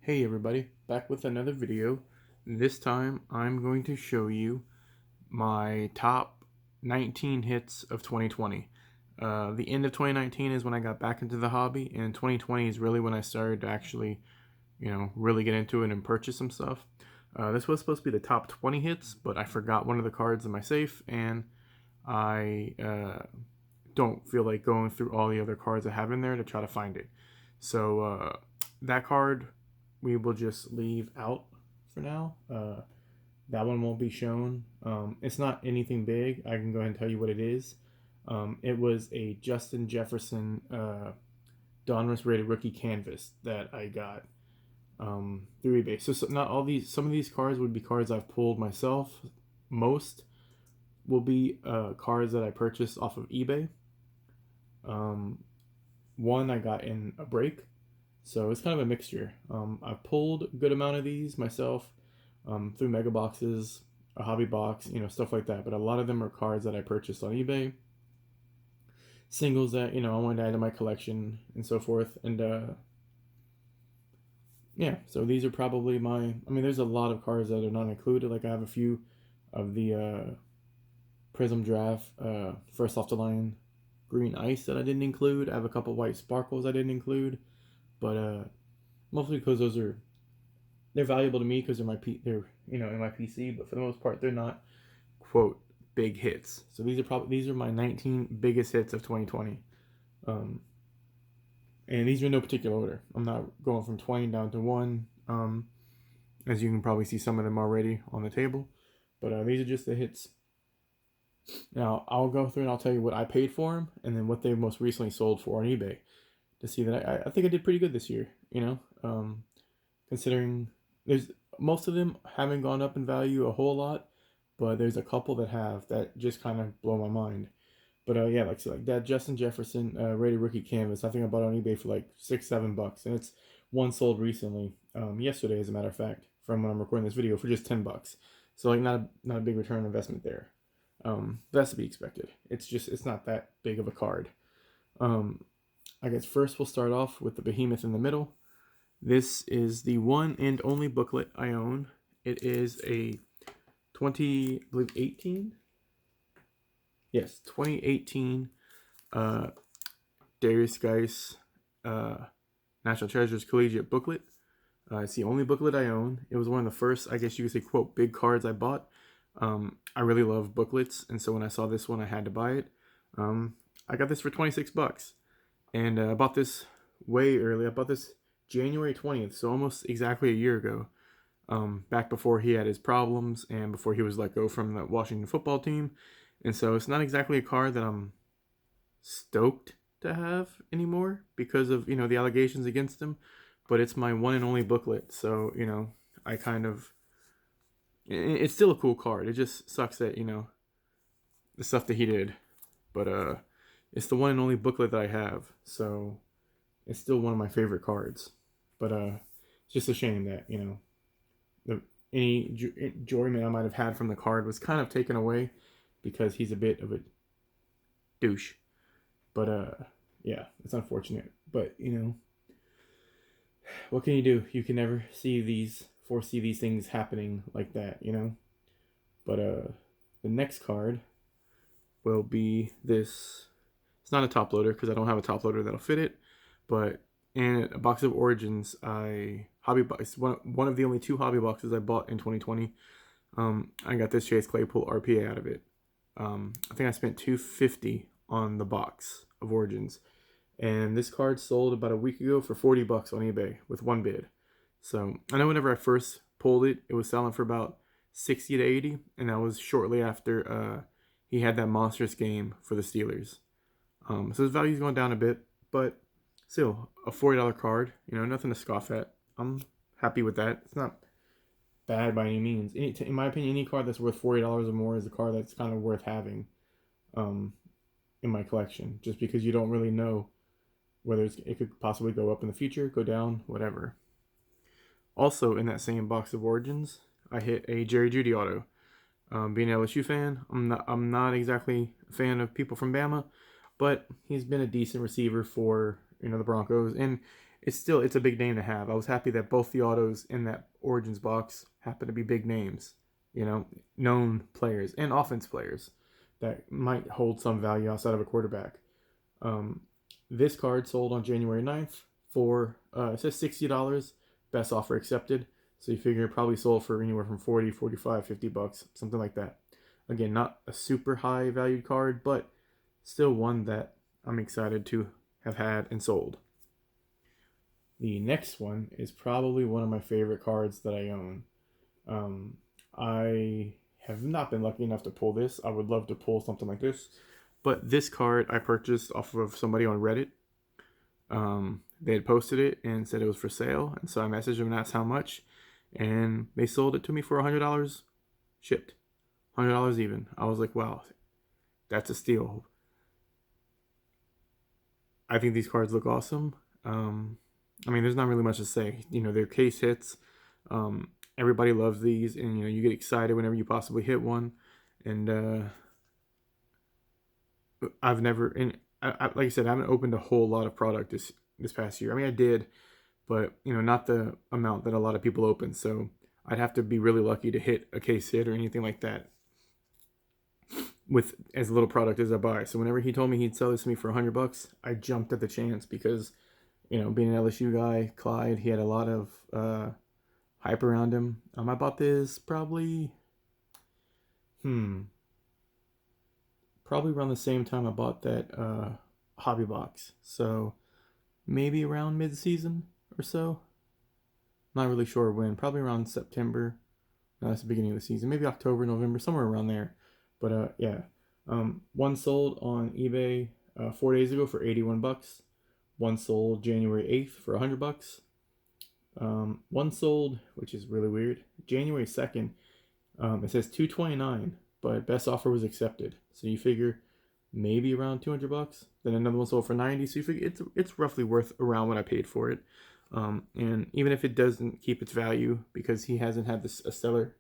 Hey everybody, back with another video. This time I'm going to show you my top 19 hits of 2020. The end of 2019 is when I got back into the hobby, and 2020 is really when I started to actually, really get into it and purchase some stuff. This was supposed to be the top 20 hits, but I forgot one of the cards in my safe, and I don't feel like going through all the other cards I have in there to try to find it. So that card we will just leave out for now. That one won't be shown. It's not anything big. I can go ahead and tell you what it is. It was a Justin Jefferson Donruss rated rookie canvas that I got through eBay. So not all these. Some of these cards would be cards I've pulled myself. Most will be cards that I purchased off of eBay. One I got in a break, so it's kind of a mixture. I've pulled a good amount of these myself through mega boxes, a hobby box, stuff like that. But a lot of them are cards that I purchased on eBay, singles that I wanted to add to my collection and so forth. And yeah, so these are probably my. I mean, there's a lot of cards that are not included. Like I have a few of the Prism Draft first off the line green ice that I didn't include. I have a couple white sparkles I didn't include, but mostly because they're valuable to me because they're in my PC, but for the most part they're not quote big hits. So these are my 19 biggest hits of 2020, and these are in no particular order. I'm not going from 20 down to one, as you can probably see some of them already on the table, but these are just the hits. Now I'll go through and I'll tell you what I paid for them, and then what they most recently sold for on eBay to see that I think I did pretty good this year. Considering there's most of them haven't gone up in value a whole lot, but there's a couple that have that just kind of blow my mind. But yeah, like that Justin Jefferson rated rookie canvas, I think I bought on eBay for like $6-7, and it's one sold recently, yesterday as a matter of fact, from when I'm recording this video for just $10. So like not a big return on investment there. That's to be expected. It's not that big of a card. I guess first we'll start off with the behemoth in the middle. This is the one and only booklet I own. It is a 2018. Yes, 2018 Darius Geis National Treasures Collegiate booklet. It's the only booklet I own. It was one of the first, I guess you could say, quote, big cards I bought. I really love booklets, and so when I saw this one, I had to buy it. I got this for $26, and I bought this way early. I bought this January 20th, so almost exactly a year ago. Back before he had his problems and before he was let go from the Washington football team. And so it's not exactly a card that I'm stoked to have anymore because of, the allegations against him. But it's my one and only booklet. So, I kind of. It's still a cool card. It just sucks that, the stuff that he did. But it's the one and only booklet that I have. So it's still one of my favorite cards. But it's just a shame that, any enjoyment I might have had from the card was kind of taken away because he's a bit of a douche. But yeah, it's unfortunate. But what can you do? You can never foresee these things happening like that. But the next card will be this. It's not a top loader because I don't have a top loader that'll fit it. But in a box of Origins, hobby box, one of the only two hobby boxes I bought in 2020. I got this Chase Claypool RPA out of it. I think I spent $250 on the box of Origins, and this card sold about a week ago for $40 on eBay with one bid. So I know whenever I first pulled it, it was selling for about 60 to 80, and that was shortly after he had that monstrous game for the Steelers. So his value's gone down a bit, but still a $40 card. Nothing to scoff at. I'm happy with that. It's not bad by any means. In my opinion, any card that's worth $40 or more is a card that's kind of worth having in my collection, just because you don't really know whether it could possibly go up in the future, go down, whatever. Also, in that same box of Origins, I hit a Jerry Jeudy auto. Being an LSU fan, I'm not exactly a fan of people from Bama, but he's been a decent receiver for the Broncos, and it's a big name to have. I was happy that both the autos in that Origins box happen to be big names, you know, known players and offense players that might hold some value outside of a quarterback. Um, this card sold on January 9th for it says $60, best offer accepted. So you figure it probably sold for anywhere from 40, 45, $50, something like that. Again, not a super high valued card, but still one that I'm excited to have had and sold. The next one is probably one of my favorite cards that I own. I have not been lucky enough to pull this. I would love to pull something like this. But this card I purchased off of somebody on Reddit. They had posted it and said it was for sale. And so I messaged them and asked how much. And they sold it to me for $100 shipped. $100 even. I was like, wow, that's a steal. I think these cards look awesome. I mean, there's not really much to say. You know, they're case hits. Everybody loves these, and you know, you get excited whenever you possibly hit one. And I've never, and like I said, I haven't opened a whole lot of product this past year. I mean, I did, but you know, not the amount that a lot of people open. So I'd have to be really lucky to hit a case hit or anything like that with as little product as I buy. So whenever he told me he'd sell this to me for $100, I jumped at the chance because, you know, being an LSU guy, Clyde, he had a lot of hype around him. I bought this probably around the same time I bought that hobby box. So maybe around mid-season or so. Not really sure when. Probably around September. No, that's the beginning of the season. Maybe October, November, somewhere around there. But yeah, one sold on eBay 4 days ago for $81. One sold January 8th for $100. One sold, which is really weird, January 2nd. It says $229, but best offer was accepted. So you figure maybe around $200. Then another one sold for $90. So you figure it's roughly worth around what I paid for it. And even if it doesn't keep its value because he hasn't had a stellar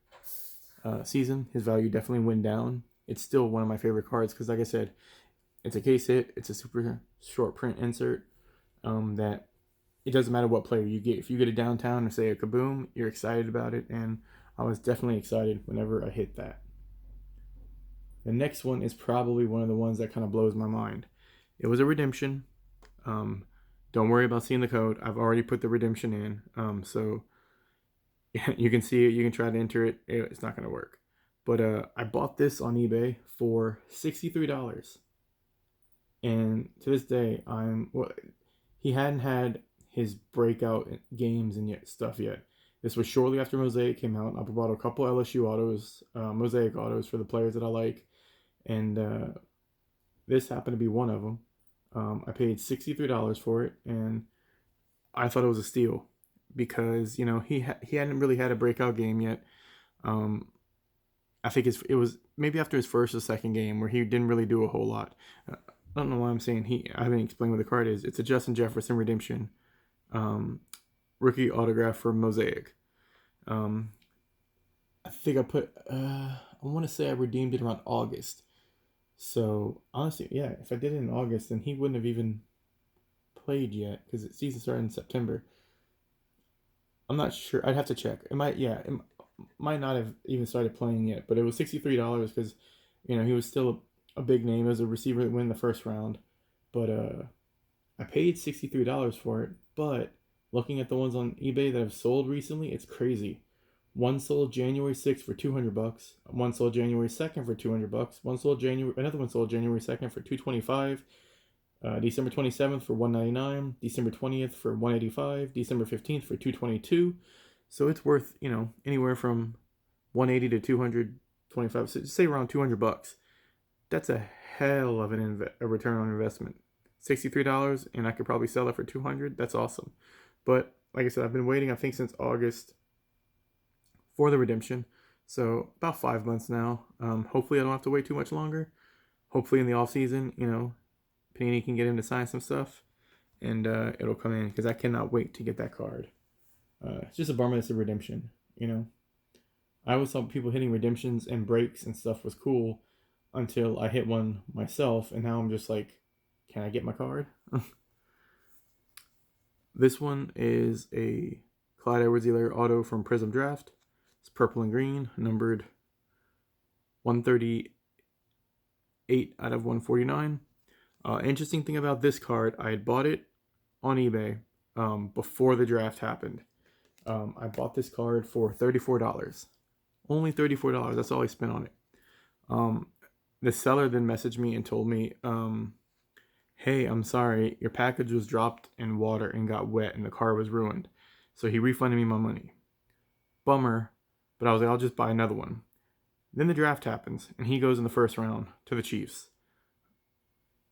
season, his value definitely went down. It's still one of my favorite cards because, like I said, it's a case hit. It's a super short print insert that it doesn't matter what player you get. If you get a downtown or say a Kaboom, you're excited about it, and I was definitely excited whenever I hit that. The next one is probably one of the ones that kind of blows my mind. It was a redemption. Don't worry about seeing the code. I've already put the redemption in. So you can see it. You can try to enter it. It's not going to work. But I bought this on eBay for $63. And to this day, he hadn't had his breakout games and stuff yet. This was shortly after Mosaic came out. I bought a couple LSU autos, Mosaic autos for the players that I like. And this happened to be one of them. I paid $63 for it, and I thought it was a steal because, you know, he hadn't really had a breakout game yet. I think it was maybe after his first or second game where he didn't really do a whole lot. I don't know why I'm saying I haven't explained what the card is. It's a Justin Jefferson redemption, rookie autograph for Mosaic. I think I want to say I redeemed it around August. So honestly, yeah, if I did it in August, then he wouldn't have even played yet because the season started in September. I'm not sure. I'd have to check. It might not have even started playing yet, but it was $63 because, you know, he was still a big name as a receiver that win the first round. But I paid $63 for it. But looking at the ones on eBay that have sold recently, it's crazy. One sold January 6th for $200. One sold January 2nd for $200. Another one sold January 2nd for $225. December 27th for $199. December 20th for $185. December 15th for $222. So it's worth, you know, anywhere from $180 to $225. So say around $200. That's a hell of a return on investment. $63, and I could probably sell it for $200. That's awesome. But like I said, I've been waiting, I think, since August for the redemption. So about 5 months now. Hopefully I don't have to wait too much longer. Hopefully in the off season, you know, Panini can get him to sign some stuff, and it'll come in because I cannot wait to get that card. It's just a bummer it's a redemption, you know. I always thought people hitting redemptions and breaks and stuff was cool until I hit one myself, and now I'm just like, can I get my card? This one is a Clyde Edwards-Helaire auto from Prism Draft. It's purple and green, numbered 138 out of 149. Interesting thing about this card, I had bought it on eBay before the draft happened. I bought this card for $34. Only $34. That's all I spent on it. The seller then messaged me and told me, hey, I'm sorry, your package was dropped in water and got wet and the car was ruined. So he refunded me my money. Bummer, but I was like, I'll just buy another one. Then the draft happens and he goes in the first round to the Chiefs.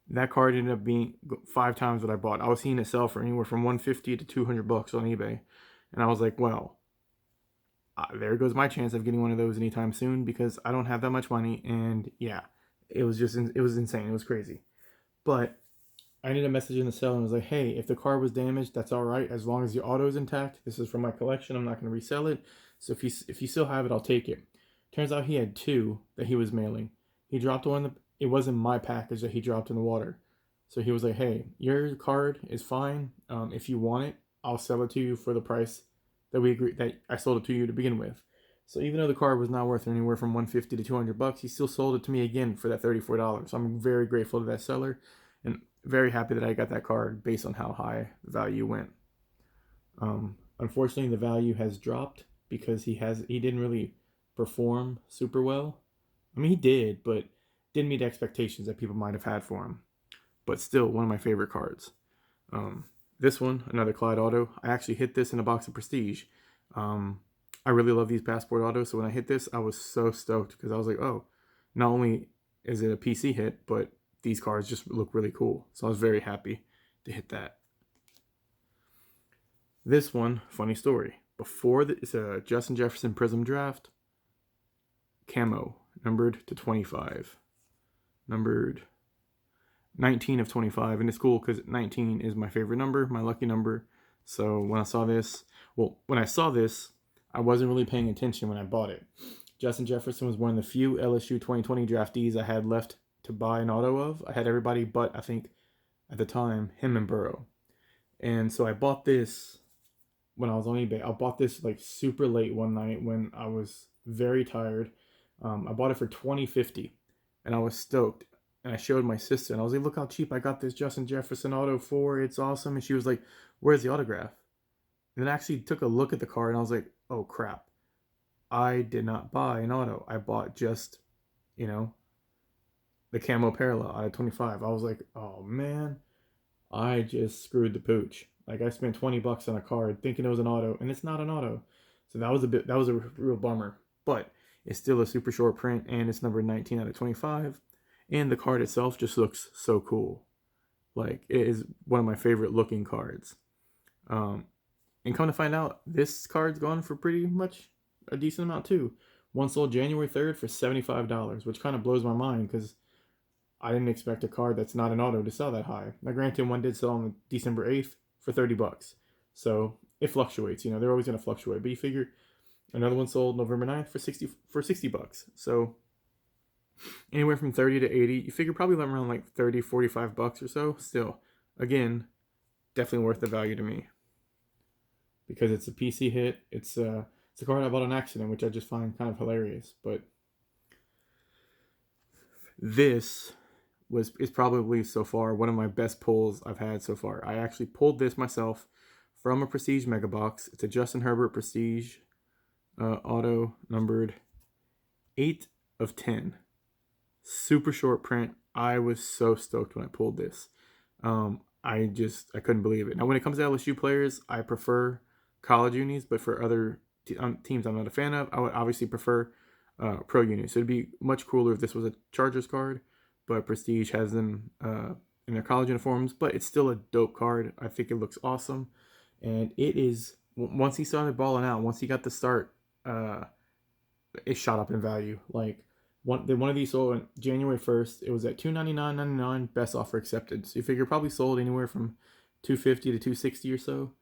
That card ended up being 5 times what I bought. I was seeing it sell for anywhere from $150 to $200 on eBay. And I was like, well, there goes my chance of getting one of those anytime soon because I don't have that much money. And yeah, it was insane. It was crazy. But I ended up messaging the seller and was like, hey, if the car was damaged, that's all right. As long as the auto is intact. This is from my collection. I'm not going to resell it. So if you still have it, I'll take it. Turns out he had 2 that he was mailing. He dropped one. It wasn't my package that he dropped in the water. So he was like, hey, your card is fine. If you want it, I'll sell it to you for the price that we agreed that I sold it to you to begin with. So even though the card was not worth anywhere from $150 to $200, he still sold it to me again for that $34. So I'm very grateful to that seller and very happy that I got that card based on how high the value went. Unfortunately, the value has dropped because he didn't really perform super well. I mean, he did, but didn't meet expectations that people might have had for him. But still, one of my favorite cards. This one, another Clyde auto. I actually hit this in a box of Prestige. I really love these Passport autos, so when I hit this, I was so stoked because I was like, oh, not only is it a PC hit, but these cards just look really cool. So I was very happy to hit that. This one, funny story. It's a Justin Jefferson Prism Draft. Camo, numbered to 25. Numbered 19 of 25. And it's cool because 19 is my favorite number, my lucky number. So when I saw this, I wasn't really paying attention when I bought it. Justin Jefferson was one of the few LSU 2020 draftees I had left to buy an auto of. I had everybody but, I think, at the time, him and Burrow. And so I bought this when I was on eBay. I bought this like super late one night when I was very tired. I bought it for $20.50 and I was stoked. And I showed my sister and I was like, look how cheap I got this Justin Jefferson auto for. It's awesome. And she was like, where's the autograph? And then I actually took a look at the card and I was like, oh crap. I did not buy an auto. I bought just, the camo parallel out of 25. I was like, oh man, I just screwed the pooch. Like I spent $20 on a card thinking it was an auto and it's not an auto. So that was a real bummer, but it's still a super short print and it's number 19 out of 25. And the card itself just looks so cool. Like it is one of my favorite looking cards. And come to find out, this card's gone for pretty much a decent amount too. One sold January 3rd for $75, which kind of blows my mind because I didn't expect a card that's not an auto to sell that high. Now, granted, one did sell on December 8th for $30. So it fluctuates. They're always going to fluctuate. But you figure another one sold November 9th for $60. So anywhere from 30 to 80. You figure probably around like 30, $45 or so. Still, again, definitely worth the value to me. Because it's a PC hit. It's a card I bought on accident, which I just find kind of hilarious. But this is probably so far one of my best pulls I've had so far. I actually pulled this myself from a Prestige Mega Box. It's a Justin Herbert Prestige auto numbered 8 of 10. Super short print. I was so stoked when I pulled this. I couldn't believe it. Now, when it comes to LSU players, I prefer college unis, but for other teams I'm not a fan of, I would obviously prefer pro unis. So it'd be much cooler if this was a Chargers card, but Prestige has them in their college uniforms, but it's still a dope card. I think it looks awesome. And it is, once he started balling out, once he got the start, it shot up in value. Like, one of these sold on January 1st. It was at $299.99, best offer accepted. So you figure probably sold anywhere from $250 to $260 or so.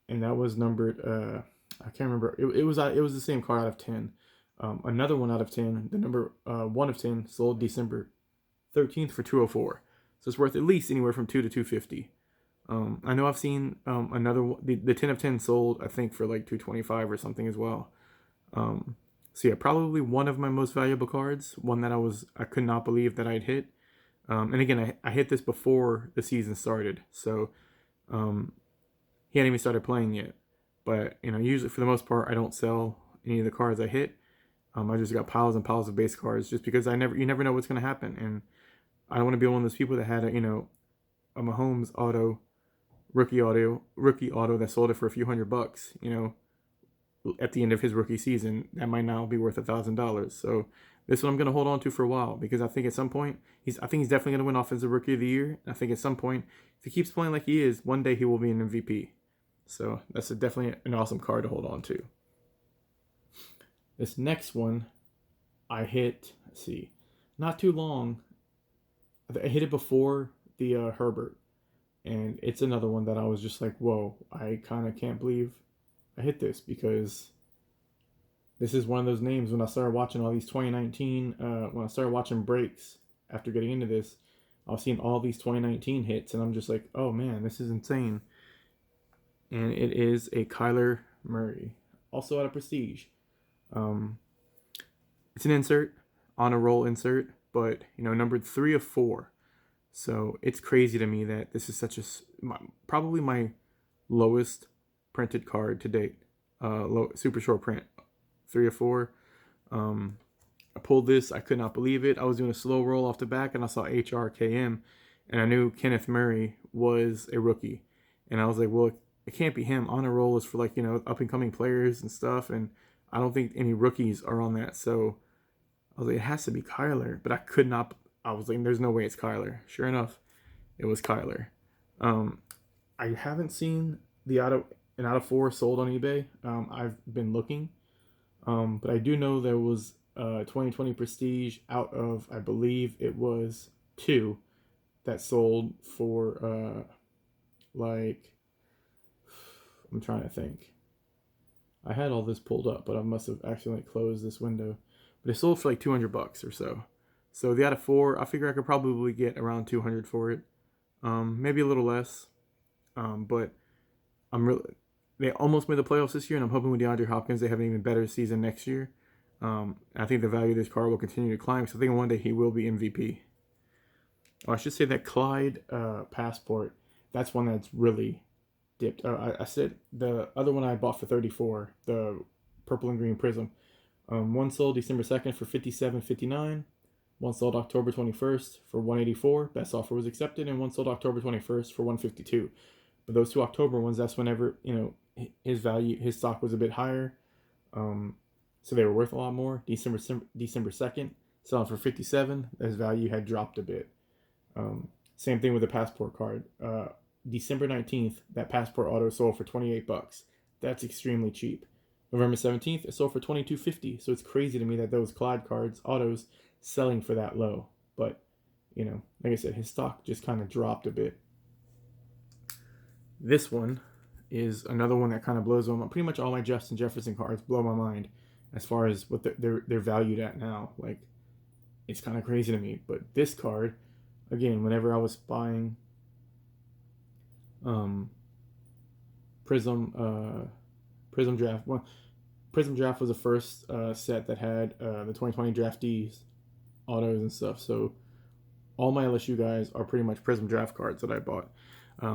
And that was numbered. I can't remember. It was the same card out of 10. Another one out of 10. The number 1 of 10 sold December 13th for $204. So it's worth at least anywhere from $2 to $250. I know I've seen another one, the 10 of 10 sold, I think, for like 225 or something as well. So yeah, probably one of my most valuable cards, one that I could not believe that I'd hit. And again, I hit this before the season started, so he hadn't even started playing yet. But usually for the most part, I don't sell any of the cards I hit. I just got piles and piles of base cards, just because you never know what's gonna happen, and I don't want to be one of those people that had a Mahomes rookie auto that sold it for a few $100. At the end of his rookie season, that might now be worth $1,000. So this one I'm gonna hold on to for a while, because I think at some point he's definitely gonna win Offensive Rookie of the Year. I think at some point, if he keeps playing like he is, one day he will be an MVP. So that's definitely an awesome card to hold on to. This next one, I hit. Let's see, not too long. I hit it before the Herbert, and it's another one that I was just like, whoa! I kind of can't believe I hit this, because this is one of those names. When I started watching all these 2019, when I started watching breaks after getting into this, I was seeing all these 2019 hits, and I'm just like, oh man, this is insane. And it is a Kyler Murray, also out of Prestige. It's an insert, on a roll insert, but numbered 3 of 4. So it's crazy to me that this is probably my lowest printed card to date. Super short print, 3 of 4. I pulled this. I could not believe it. I was doing a slow roll off the back, and I saw HRKM, and I knew Kenneth Murray was a rookie, and I was like, well, it can't be him. On a roll is for up and coming players and stuff, and I don't think any rookies are on that. So I was like, it has to be Kyler, but I could not. I was like, there's no way it's Kyler. Sure enough, it was Kyler. I haven't seen an out of 4 sold on eBay. I've been looking, but I do know there was 2020 Prestige out of, I believe it was 2 that sold for I'm trying to think. I had all this pulled up, but I must have accidentally closed this window. But it sold for like $200 or so. So the out of 4, I figure I could probably get around 200 for it, maybe a little less. But they almost made the playoffs this year, and I'm hoping with DeAndre Hopkins they have an even better season next year. I think the value of this card will continue to climb, so I think one day he will be MVP. Oh, I should say that Clyde Passport, that's one that's really dipped. I said the other one I bought for 34, the purple and green prism. One sold December 2nd for $57.59. One sold October 21st for $184. Best offer was accepted, and one sold October 21st for $152. But those 2 October ones, that's whenever his stock was a bit higher, so they were worth a lot more. December 2nd, selling for $57. His value had dropped a bit. Same thing with the Passport card. December 19th, that Passport auto sold for $28. That's extremely cheap. November 17th, it sold for $22.50. So it's crazy to me that those Clyde cards, autos, selling for that low. But, like I said, his stock just kind of dropped a bit. This one is another one that kind of blows my mind. Pretty much all my Justin Jefferson cards blow my mind as far as what they're valued at now. Like, it's kind of crazy to me. But this card, again, whenever I was buying Prism Draft. Well, Prism Draft was the first set that had the 2020 draftees autos and stuff. So all my LSU guys are pretty much Prism Draft cards that I bought.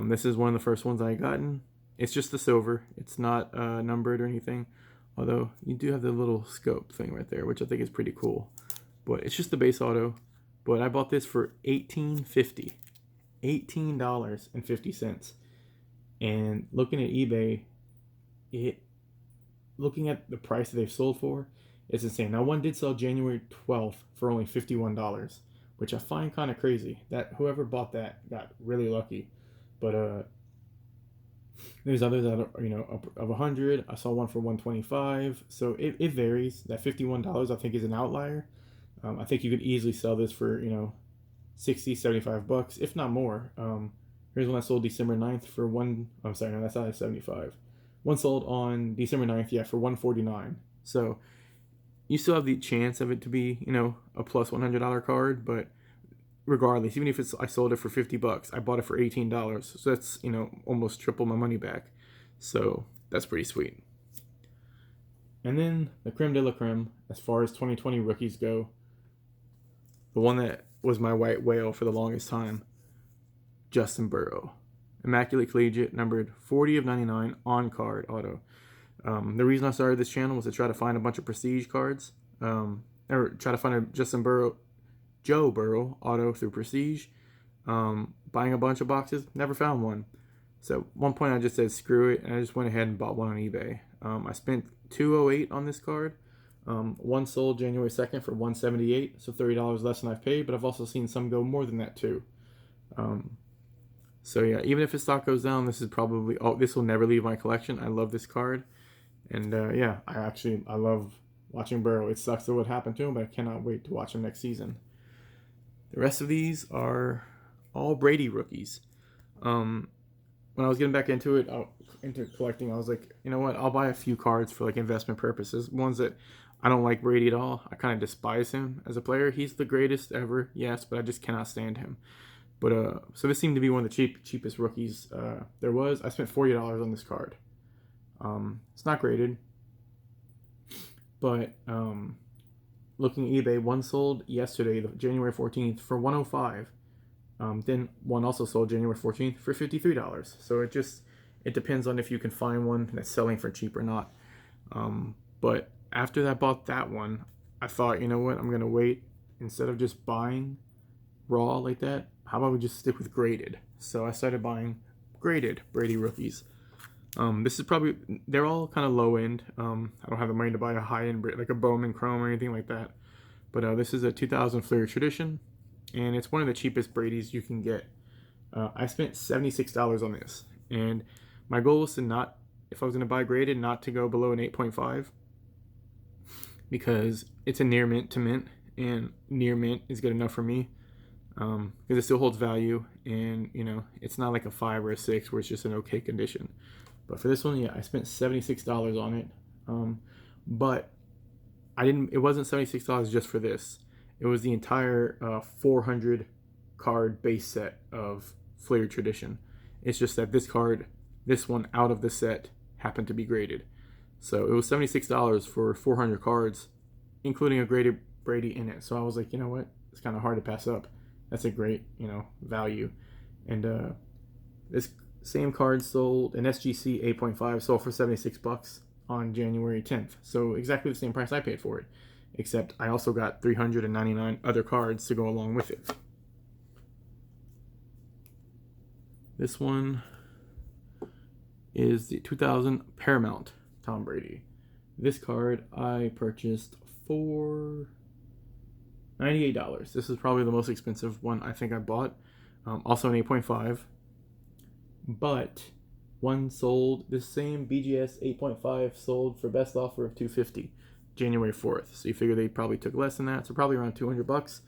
This is one of the first ones I gotten. It's just the silver. It's not numbered or anything. Although you do have the little scope thing right there, which I think is pretty cool. But it's just the base auto. But I bought this for $18.50. $18.50. And looking at eBay, looking at the price that they've sold for, it's insane. Now, one did sell January 12th for only $51, which I find kind of crazy. That whoever bought that got really lucky. But there's others that are of 100. I saw one for 125. So it varies. That $51 I think is an outlier. I think you could easily sell this for 60, $75, if not more. Here's one that sold December 9th for I'm sorry, no, that's not a 75. One sold on December 9th, yeah, for $149. So you still have the chance of it to be, a plus $100 card, but regardless, even if I sold it for $50, I bought it for $18. So that's, almost triple my money back. So that's pretty sweet. And then the creme de la creme, as far as 2020 rookies go, the one that was my white whale for the longest time, Justin Burrow. Immaculate Collegiate, numbered 40 of 99, on-card auto. The reason I started this channel was to try to find a bunch of prestige cards, or try to find a Joe Burrow auto through prestige. Buying a bunch of boxes, never found one. So at one point I just said screw it, and I just went ahead and bought one on eBay. I spent $208 on this card. One sold January 2nd for $178, so $30 less than I've paid, but I've also seen some go more than that too. So yeah, even if his stock goes down, this will never leave my collection. I love this card. And yeah, I love watching Burrow. It sucks that what happened to him, but I cannot wait to watch him next season. The rest of these are all Brady rookies. When I was getting back into collecting, I was like, you know what? I'll buy a few cards for like investment purposes. Ones that I don't like Brady at all. I kind of despise him as a player. He's the greatest ever, yes, but I just cannot stand him. But so this seemed to be one of the cheapest rookies there was. I spent $40 on this card. It's not graded, but looking at eBay, one sold yesterday, January 14th, for $105. Then one also sold January 14th for $53. So it depends on if you can find one that's selling for cheap or not. But after I bought that one, I thought, you know what, I'm gonna wait instead of just buying raw like that. How about we just stick with graded? So I started buying graded Brady rookies. They're all kind of low end. I don't have the money to buy a high end, like a Bowman Chrome or anything like that. But this is a 2000 Fleer Tradition, and it's one of the cheapest Brady's you can get. I spent $76 on this, and my goal was to if I was going to buy graded, not to go below an 8.5, because it's a near mint to mint, and near mint is good enough for me. Because it still holds value, and it's not like a 5 or a 6 where it's just an okay condition. But for this one, yeah, I spent $76 on it. But it wasn't $76 just for this. It was the entire 400 card base set of Fleer Tradition. It's just that this one out of the set happened to be graded. So it was $76 for 400 cards, including a graded Brady in it. So I was like, you know what? It's kind of hard to pass up. That's a great, value. And this same card sold, an SGC 8.5 sold for $76 on January 10th. So exactly the same price I paid for it, except I also got 399 other cards to go along with it. This one is the 2000 Paramount Tom Brady. This card I purchased for $98. This is probably the most expensive one I think I bought. Also an 8.5. But one sold, this same BGS 8.5 sold for best offer of $250 January 4th. So you figure they probably took less than that. So probably around $200.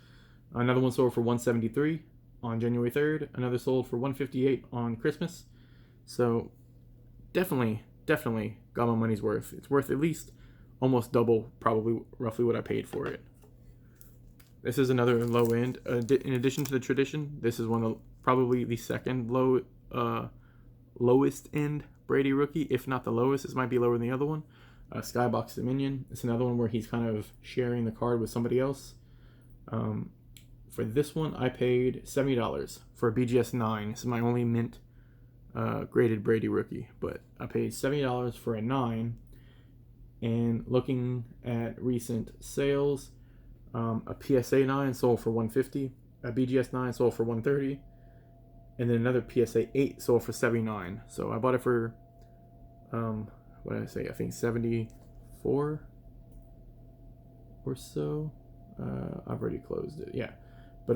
Another one sold for $173 on January 3rd. Another sold for $158 on Christmas. So definitely got my money's worth. It's worth at least almost double, probably roughly what I paid for it. This is another low end. In addition to the Tradition, this is probably the second lowest end Brady rookie, if not the lowest. This might be lower than the other one. Skybox Dominion. It's another one where he's kind of sharing the card with somebody else. For this one, I paid $70 for a BGS 9. This is my only mint graded Brady rookie, but I paid $70 for a 9. And looking at recent sales, a PSA 9 sold for $150, a BGS 9 sold for $130, and then another PSA 8 sold for $79. So I bought it for, what did I say? I think $74 or so. I've already closed it, yeah. But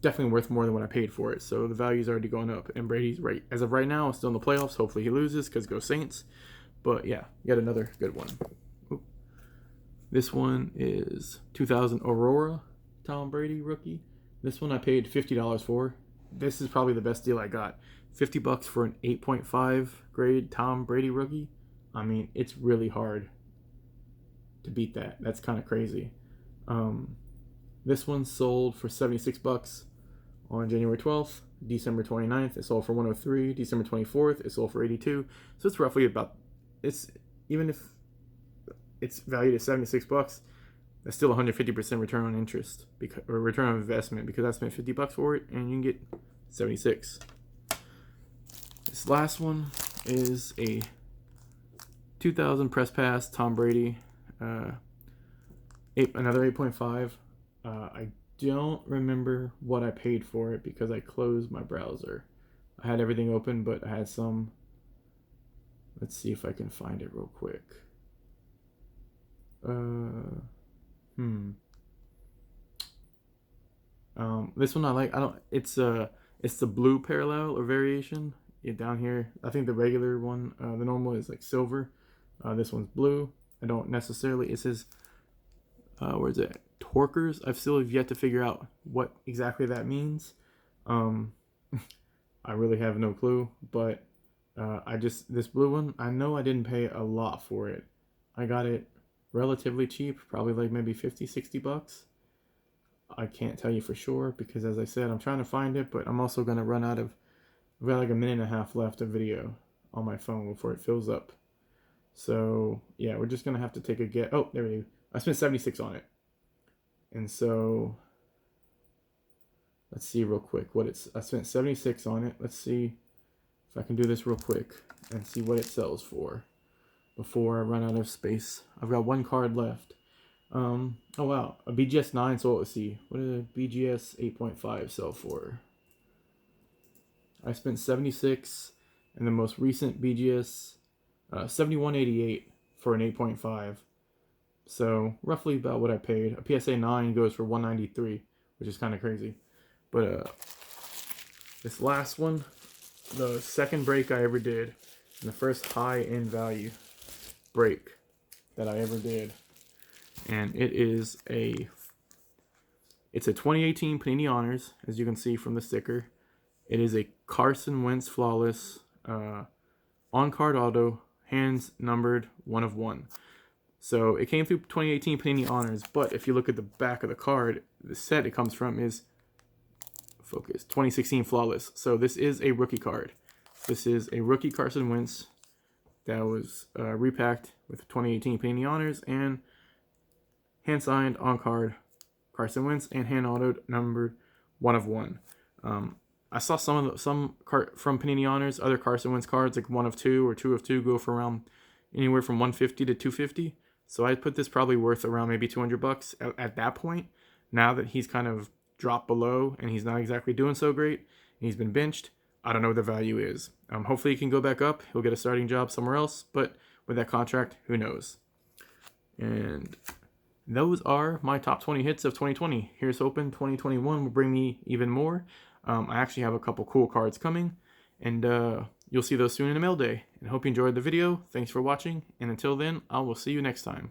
definitely worth more than what I paid for it. So the value's already gone up, and Brady's right as of right now still in the playoffs. Hopefully he loses because go Saints. But yeah, yet another good one. Ooh. This one is 2000 Aurora Tom Brady rookie. This one I paid $50 for. This is probably the best deal I got. $50 for an 8.5 grade Tom Brady rookie. I mean, it's really hard to beat that. That's kind of crazy. This one sold for 76 bucks on January 12th. December 29th, it sold for 103. December 24th, it sold for 82. So it's roughly about, it's, even if it's valued at 76 bucks, that's still 150% return on interest, because, or return on investment, because I spent 50 bucks for it and you can get 76. This last one is a 2000 press pass Tom Brady, another 8.5. I don't remember what I paid for it because I closed my browser. I had everything open, but I had some. Let's see if I can find it real quick. This one I like. It's the blue parallel or variation. Yeah, down here, I think the regular one, the normal is like silver. This one's blue. I don't necessarily. It says, where's it? Torquers. I've still yet to figure out what exactly that means. I really have no clue, but this blue one, I know I didn't pay a lot for it. I got it relatively cheap, probably like maybe 50, 60 bucks. I can't tell you for sure because, as I said, I'm trying to find it, but I'm also going to run out of, I've got like a minute and a half left of video on my phone before it fills up. So yeah, we're just going to have to take a guess. Oh, there we go. I spent 76 on it. And so let's see real quick what I spent 76 on it. Let's see if I can do this real quick and see what it sells for before I run out of space. I've got one card left. Oh wow, a BGS 9. So let's see, what did a BGS 8.5 sell for? I spent 76, and the most recent BGS 71.88 for an 8.5. So roughly about what I paid. A PSA 9 goes for 193, which is kind of crazy. But this last one, the second break I ever did, and the first high-end value break that I ever did, and it's a 2018 Panini Honors, as you can see from the sticker. It is a Carson Wentz flawless on-card auto, hands numbered 1 of 1. So it came through 2018 Panini Honors, but if you look at the back of the card, the set it comes from is, focus, 2016 Flawless. So this is a rookie card. This is a rookie Carson Wentz that was repacked with 2018 Panini Honors and hand signed on card Carson Wentz and hand autoed numbered 1 of 1. I saw some from Panini Honors, other Carson Wentz cards like 1 of 2 or 2 of 2 go for around anywhere from 150 to 250. So I'd put this probably worth around maybe 200 bucks at that point. Now that he's kind of dropped below and he's not exactly doing so great, and he's been benched, I don't know what the value is. Hopefully he can go back up. He'll get a starting job somewhere else, but with that contract, who knows? And those are my top 20 hits of 2020. Here's hoping 2021 will bring me even more. I actually have a couple cool cards coming, and you'll see those soon in the mail day. And I hope you enjoyed the video. Thanks for watching, and until then, I will see you next time.